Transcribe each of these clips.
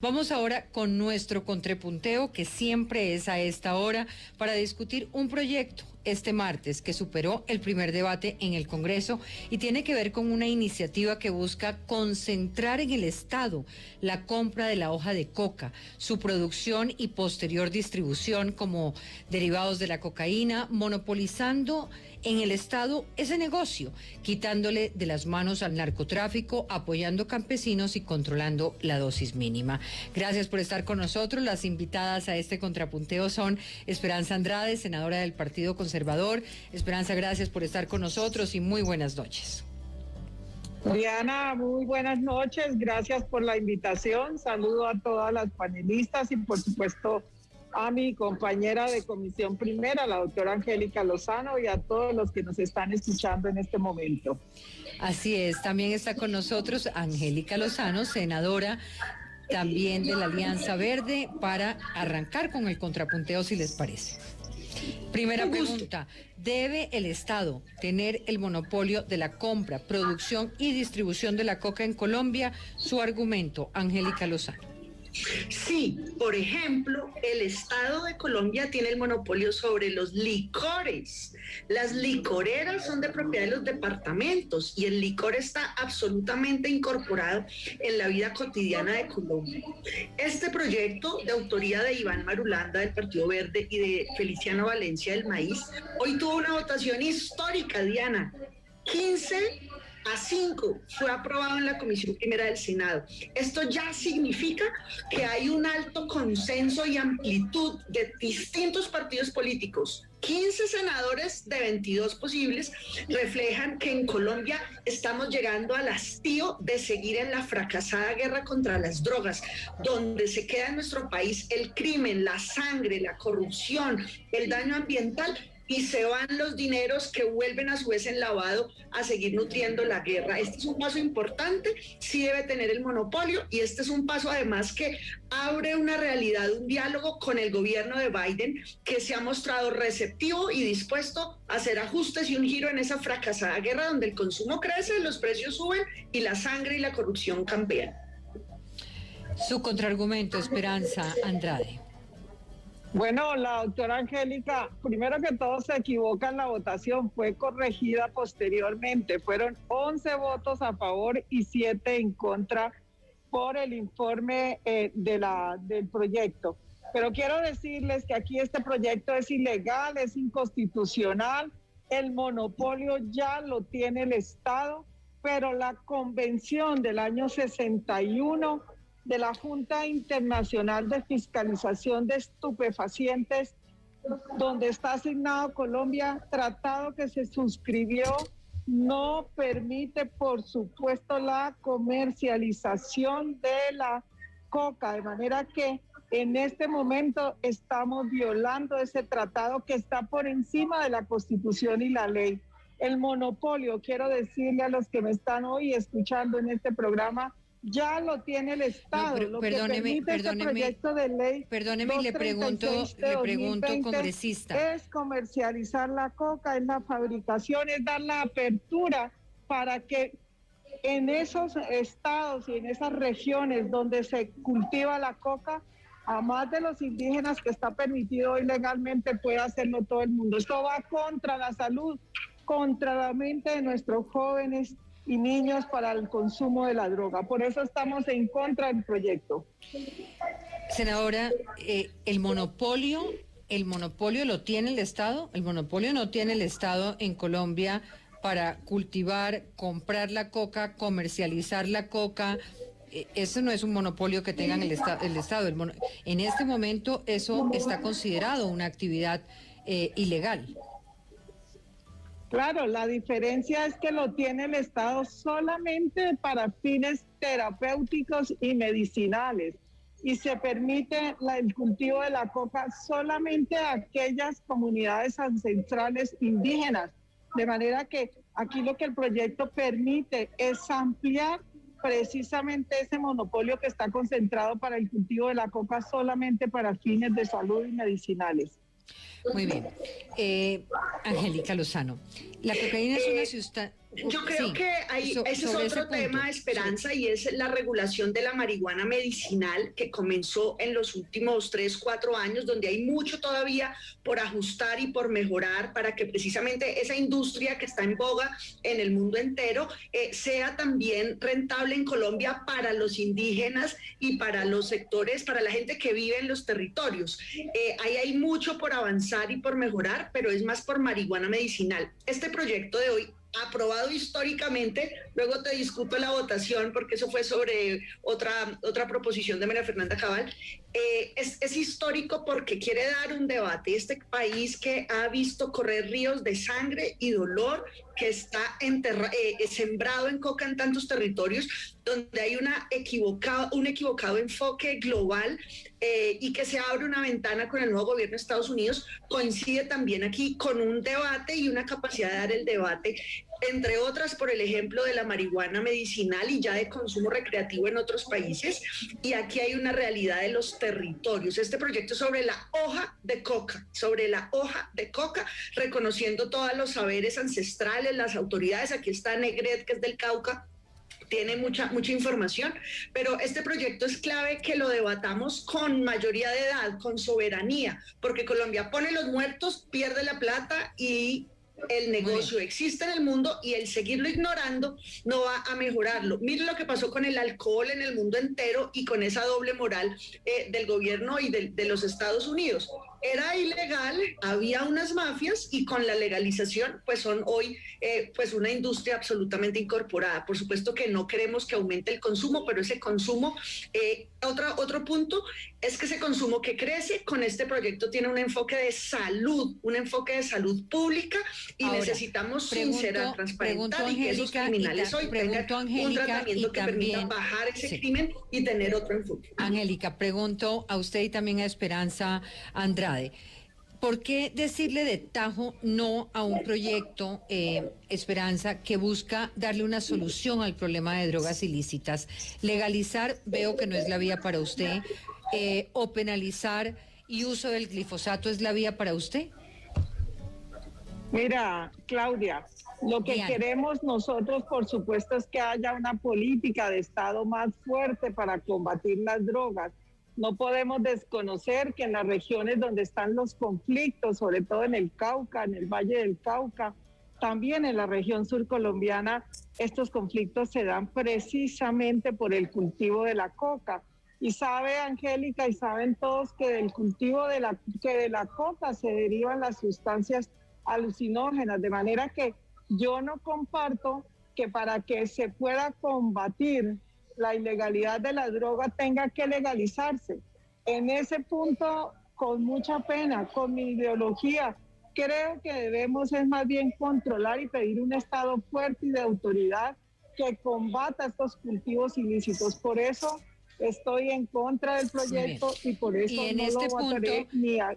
Vamos ahora con nuestro contrapunteo, que siempre es a esta hora, para discutir un proyecto este martes que superó el primer debate en el Congreso y tiene que ver con una iniciativa que busca concentrar en el Estado la compra de la hoja de coca, su producción y posterior distribución como derivados de la cocaína, monopolizando en el Estado ese negocio, quitándole de las manos al narcotráfico, apoyando campesinos y controlando la dosis mínima. Gracias por estar con nosotros. Las invitadas a este contrapunteo son Esperanza Andrade, senadora del Partido Conservador. Esperanza, gracias por estar con nosotros y muy buenas noches. Diana, muy buenas noches. Gracias por la invitación. Saludo a todas las panelistas y por supuesto a mi compañera de Comisión Primera, la doctora Angélica Lozano, y a todos los que nos están escuchando en este momento. Así es, también está con nosotros Angélica Lozano, senadora también de la Alianza Verde, para arrancar con el contrapunteo, si les parece. Primera pregunta, ¿debe el Estado tener el monopolio de la compra, producción y distribución de la coca en Colombia? Su argumento, Angélica Lozano. Sí, por ejemplo, el Estado de Colombia tiene el monopolio sobre los licores. Las licoreras son de propiedad de los departamentos y el licor está absolutamente incorporado en la vida cotidiana de Colombia. Este proyecto, de autoría de Iván Marulanda del Partido Verde y de Feliciano Valencia del Maíz, hoy tuvo una votación histórica, Diana. 15-5 fue aprobado en la Comisión Primera del Senado. Esto ya significa que hay un alto consenso y amplitud de distintos partidos políticos. 15 senadores de 22 posibles reflejan que en Colombia estamos llegando al hastío de seguir en la fracasada guerra contra las drogas, donde se queda en nuestro país el crimen, la sangre, la corrupción, el daño ambiental, y se van los dineros que vuelven a su vez en lavado a seguir nutriendo la guerra. Este es un paso importante, sí debe tener el monopolio, y este es un paso además que abre una realidad, un diálogo con el gobierno de Biden, que se ha mostrado receptivo y dispuesto a hacer ajustes y un giro en esa fracasada guerra donde el consumo crece, los precios suben y la sangre y la corrupción campean. Su contraargumento, Esperanza Andrade. Bueno, la doctora Angélica, primero que todo se equivoca en la votación, fue corregida posteriormente. Fueron 11 votos a favor y 7 en contra por el informe del proyecto. Pero quiero decirles que aquí este proyecto es ilegal, es inconstitucional, el monopolio ya lo tiene el Estado, pero la convención del año 61 de la Junta Internacional de Fiscalización de Estupefacientes, donde está asignado Colombia, tratado que se suscribió, no permite, por supuesto, la comercialización de la coca, de manera que en este momento estamos violando ese tratado que está por encima de la Constitución y la ley. El monopolio, quiero decirle a los que me están hoy escuchando en este programa, ya lo tiene el Estado. No, perdóneme, proyecto de ley, y le pregunto, congresista. Es comercializar la coca, es la fabricación, es dar la apertura para que en esos estados y en esas regiones donde se cultiva la coca, a más de los indígenas que está permitido hoy legalmente, pueda hacerlo todo el mundo. Esto va contra la salud, contra la mente de nuestros jóvenes y niños para el consumo de la droga. Por eso estamos en contra del proyecto. Senadora, ¿el monopolio lo tiene el Estado? ¿El monopolio no tiene el Estado en Colombia para cultivar, comprar la coca, comercializar la coca? Eso no es un monopolio que tengan el Estado. En este momento eso está considerado una actividad ilegal. Claro, la diferencia es que lo tiene el Estado solamente para fines terapéuticos y medicinales, y se permite el cultivo de la coca solamente a aquellas comunidades ancestrales indígenas, de manera que aquí lo que el proyecto permite es ampliar precisamente ese monopolio que está concentrado para el cultivo de la coca solamente para fines de salud y medicinales. Muy bien. Angélica Lozano, la cocaína Yo creo que ese es otro tema, Esperanza, y es la regulación de la marihuana medicinal que comenzó en los últimos 3, 4 años, donde hay mucho todavía por ajustar y por mejorar para que precisamente esa industria que está en boga en el mundo entero sea también rentable en Colombia para los indígenas y para los sectores, para la gente que vive en los territorios. Ahí hay mucho por avanzar y por mejorar, pero es más por marihuana medicinal. Este proyecto de hoy, aprobado históricamente, luego te discuto la votación porque eso fue sobre otra proposición de María Fernanda Cabal, es histórico porque quiere dar un debate. Este país que ha visto correr ríos de sangre y dolor, que está sembrado en coca en tantos territorios, donde hay un equivocado enfoque global y que se abre una ventana con el nuevo gobierno de Estados Unidos, coincide también aquí con un debate y una capacidad de dar el debate, entre otras por el ejemplo de la marihuana medicinal y ya de consumo recreativo en otros países. Y aquí hay una realidad de los territorios. Este proyecto sobre la hoja de coca, reconociendo todos los saberes ancestrales, las autoridades. Aquí está Negret, que es del Cauca, tiene mucha información, pero este proyecto es clave que lo debatamos con mayoría de edad, con soberanía, porque Colombia pone los muertos, pierde la plata y el negocio existe en el mundo y el seguirlo ignorando no va a mejorarlo. Mire lo que pasó con el alcohol en el mundo entero y con esa doble moral del gobierno y de los Estados Unidos. Era ilegal, había unas mafias y con la legalización pues son hoy pues una industria absolutamente incorporada. Por supuesto que no queremos que aumente el consumo, pero ese consumo, otro punto es que ese consumo que crece con este proyecto tiene un enfoque de salud pública y ahora, necesitamos sincerar, transparentar y que esos criminales hoy tengan un tratamiento que permita bajar ese crimen y tener otro enfoque. Angélica, pregunto a usted y también a Esperanza Andrade. ¿Por qué decirle de tajo no a un proyecto, Esperanza, que busca darle una solución al problema de drogas ilícitas? Legalizar, veo que no es la vía para usted, o penalizar y uso del glifosato es la vía para usted. Mira, Claudia, lo que queremos nosotros, por supuesto, es que haya una política de Estado más fuerte para combatir las drogas. No podemos desconocer que en las regiones donde están los conflictos, sobre todo en el Cauca, en el Valle del Cauca, también en la región surcolombiana, estos conflictos se dan precisamente por el cultivo de la coca. Y sabe, Angélica, y saben todos que del cultivo de la coca se derivan las sustancias alucinógenas, de manera que yo no comparto que para que se pueda combatir la ilegalidad de la droga tenga que legalizarse. En ese punto, con mucha pena, con mi ideología, creo que debemos es más bien controlar y pedir un Estado fuerte y de autoridad que combata estos cultivos ilícitos. Por eso estoy en contra del proyecto y por eso no lo votaré,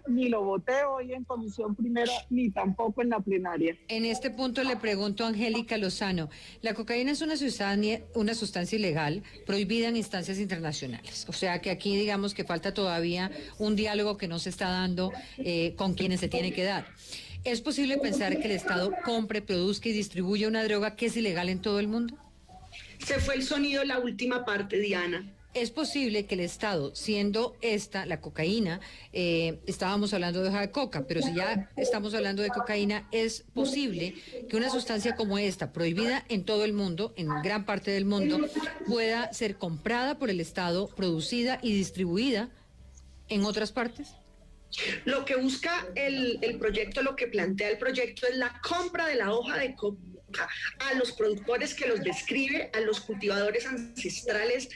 ni lo voté hoy en comisión primera, ni tampoco en la plenaria. En este punto le pregunto a Angélica Lozano, la cocaína es una sustancia ilegal prohibida en instancias internacionales, o sea que aquí digamos que falta todavía un diálogo que no se está dando con quienes se tiene que dar. ¿Es posible pensar que el Estado compre, produzca y distribuya una droga que es ilegal en todo el mundo? Se fue el sonido la última parte, Diana. ¿Es posible que el Estado, siendo esta, la cocaína, estábamos hablando de hoja de coca, pero si ya estamos hablando de cocaína, es posible que una sustancia como esta, prohibida en todo el mundo, en gran parte del mundo, pueda ser comprada por el Estado, producida y distribuida en otras partes? Lo que busca el proyecto, lo que plantea el proyecto es la compra de la hoja de coca a los productores que los describe, a los cultivadores ancestrales,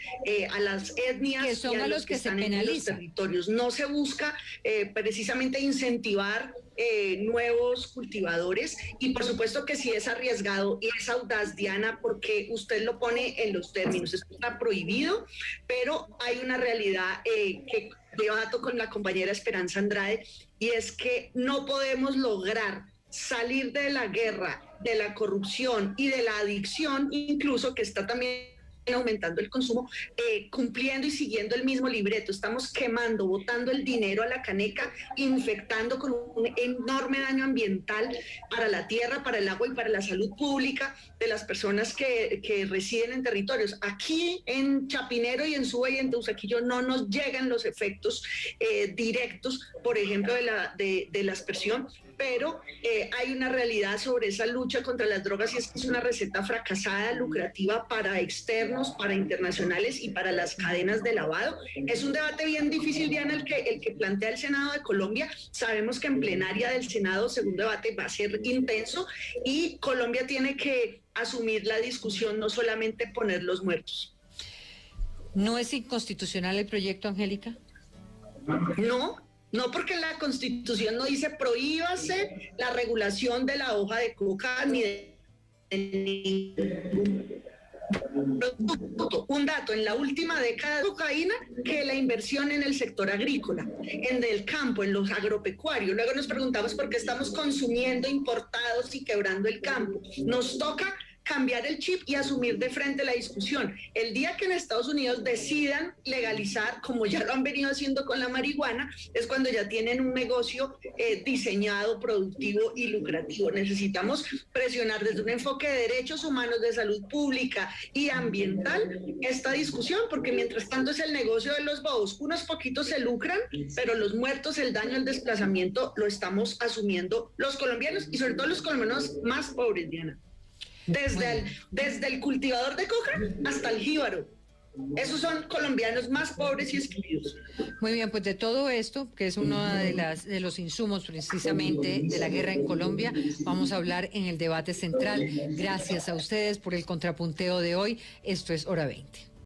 a las etnias que son y a los que se están en los territorios. No se busca precisamente incentivar nuevos cultivadores y por supuesto que sí es arriesgado y es audaz, Diana, porque usted lo pone en los términos, esto está prohibido, pero hay una realidad que debato con la compañera Esperanza Andrade y es que no podemos lograr salir de la guerra, de la corrupción y de la adicción, incluso que está también aumentando el consumo, cumpliendo y siguiendo el mismo libreto. Estamos quemando, botando el dinero a la caneca, infectando con un enorme daño ambiental para la tierra, para el agua y para la salud pública de las personas que residen en territorios. Aquí en Chapinero y en Suba y en Teusaquillo no nos llegan los efectos directos, por ejemplo, de la aspersión, pero hay una realidad sobre esa lucha contra las drogas y es que es una receta fracasada, lucrativa para externos, para internacionales y para las cadenas de lavado. Es un debate bien difícil, Diana, el que plantea el Senado de Colombia. Sabemos que en plenaria del Senado, segundo debate, va a ser intenso y Colombia tiene que asumir la discusión, no solamente poner los muertos. ¿No es inconstitucional el proyecto, Angélica? No, porque la Constitución no dice prohíbase la regulación de la hoja de coca ni de producto. Un dato, en la última década de cocaína, que la inversión en el sector agrícola, en el campo, en los agropecuarios. Luego nos preguntamos por qué estamos consumiendo importados y quebrando el campo. Nos toca cambiar el chip y asumir de frente la discusión. El día que en Estados Unidos decidan legalizar, como ya lo han venido haciendo con la marihuana, es cuando ya tienen un negocio diseñado, productivo y lucrativo. Necesitamos presionar desde un enfoque de derechos humanos, de salud pública y ambiental esta discusión, porque mientras tanto es el negocio de los bobos. Unos poquitos se lucran, pero los muertos, el daño, el desplazamiento lo estamos asumiendo los colombianos y sobre todo los colombianos más pobres, Diana. Desde el cultivador de coca hasta el jíbaro. Esos son colombianos más pobres y excluidos. Muy bien, pues de todo esto, que es uno de los insumos precisamente de la guerra en Colombia, vamos a hablar en el debate central. Gracias a ustedes por el contrapunteo de hoy. Esto es Hora 20.